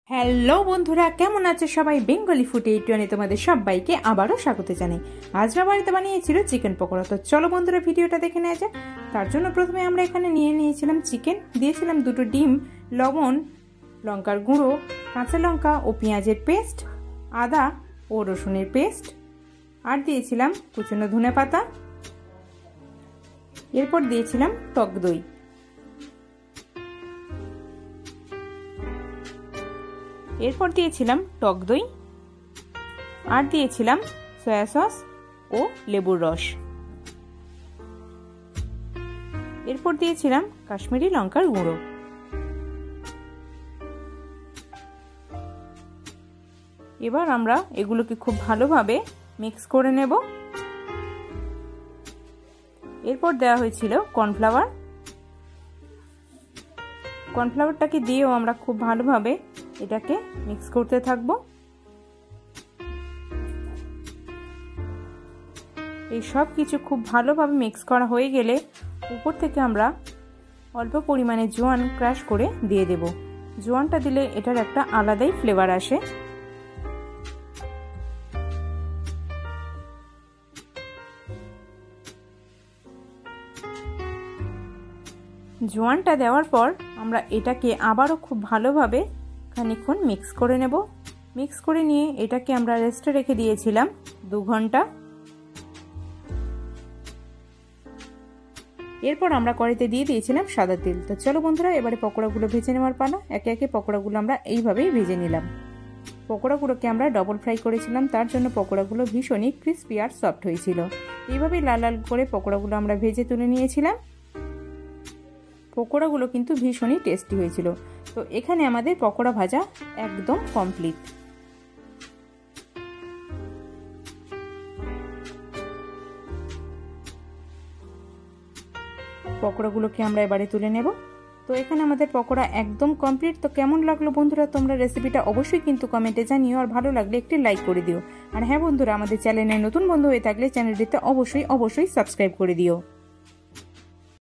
Hello বন্ধুরা, কেমন আছে সবাই? বেঙ্গলি ফুড এইটুয়ানে তোমাদের সবাইকে আবারও স্বাগত জানাই। আজ আমরা বাড়িতে বানিয়েছিল চিকেন পকোড়া। তো চলো বন্ধুরা, ভিডিওটা দেখে নেওয়া যাক। তার জন্য প্রথমে আমরা এখানে নিয়েছিলাম চিকেন, দিয়েছিলাম 2টো ডিম, লবণ, লঙ্কার গুঁড়ো, কাঁচা লঙ্কা ও পেঁয়াজের পেস্ট, আদা ও রসুনের পেস্ট, আর দিয়েছিলাম কুচনো ধনেপাতা। এরপর দিয়েছিলাম টক দই। এরপর দিয়েছিলাম টক দই আর দিয়েছিলাম সয়া সস ও লেবুর রস। এরপর দিয়েছিলাম কাশ্মীরি লঙ্কার গুঁড়ো। এবার আমরা এগুলোকে খুব ভালোভাবে মিক্স করে নেব। এরপর দেওয়া হয়েছিল কর্নফ্লাওয়ার। কর্নফ্লাওয়ারটাকে দিয়েও আমরা খুব ভালোভাবে এটাকে মিক্স করতে থাকবো। এই সব কিছু খুব ভালোভাবে মিক্স করা হয়ে গেলে উপর থেকে আমরা অল্প পরিমাণে জোয়ান ক্রাশ করে দিয়ে দেব। জোয়ানটা দিলে এটার একটা আলাদাই ফ্লেভার আসে। জোয়ানটা দেওয়ার পর আমরা এটাকে আবারও খুব ভালোভাবে খানিকক্ষণ মিক্স করে নেব। মিক্স করে নিয়ে এটাকে আমরা রেস্টে রেখে দিয়েছিলাম 2 ঘন্টা। এরপর আমরা কড়াইতে দিয়ে দিয়েছিলাম সাদা তেল। তো চলো বন্ধুরা, এবারে পকোড়াগুলো ভেজে নেওয়ার পালা। একে একে পকোড়াগুলো আমরা এইভাবেই ভেজে নিলাম। পকোড়াগুলোকে আমরা ডবল ফ্রাই করেছিলাম, তার জন্য পকোড়াগুলো ভীষণই ক্রিস্পি আর সফট হয়েছিল। এইভাবেই লাল লাল করে পকোড়াগুলো আমরা ভেজে তুলে নিয়েছিলাম। পকোড়াগুলো কিন্তু ভীষণই টেস্টি হয়েছিল। তো এখানে আমাদের পকোড়া ভাজা একদম কমপ্লিট। পকোড়াগুলোকে আমরা এবারে তুলে নেব। তো এখানে আমাদের পকোড়া একদম কমপ্লিট। তো কেমন লাগলো বন্ধুরা, তোমরা রেসিপিটা অবশ্যই কিন্তু কমেন্টে জানিও, আর ভালো লাগলে একটি লাইক করে দিও। আর হ্যাঁ বন্ধুরা, আমাদের চ্যানেলে নতুন বন্ধু হয়ে থাকলে চ্যানেলটিতে অবশ্যই সাবস্ক্রাইব করে দিও।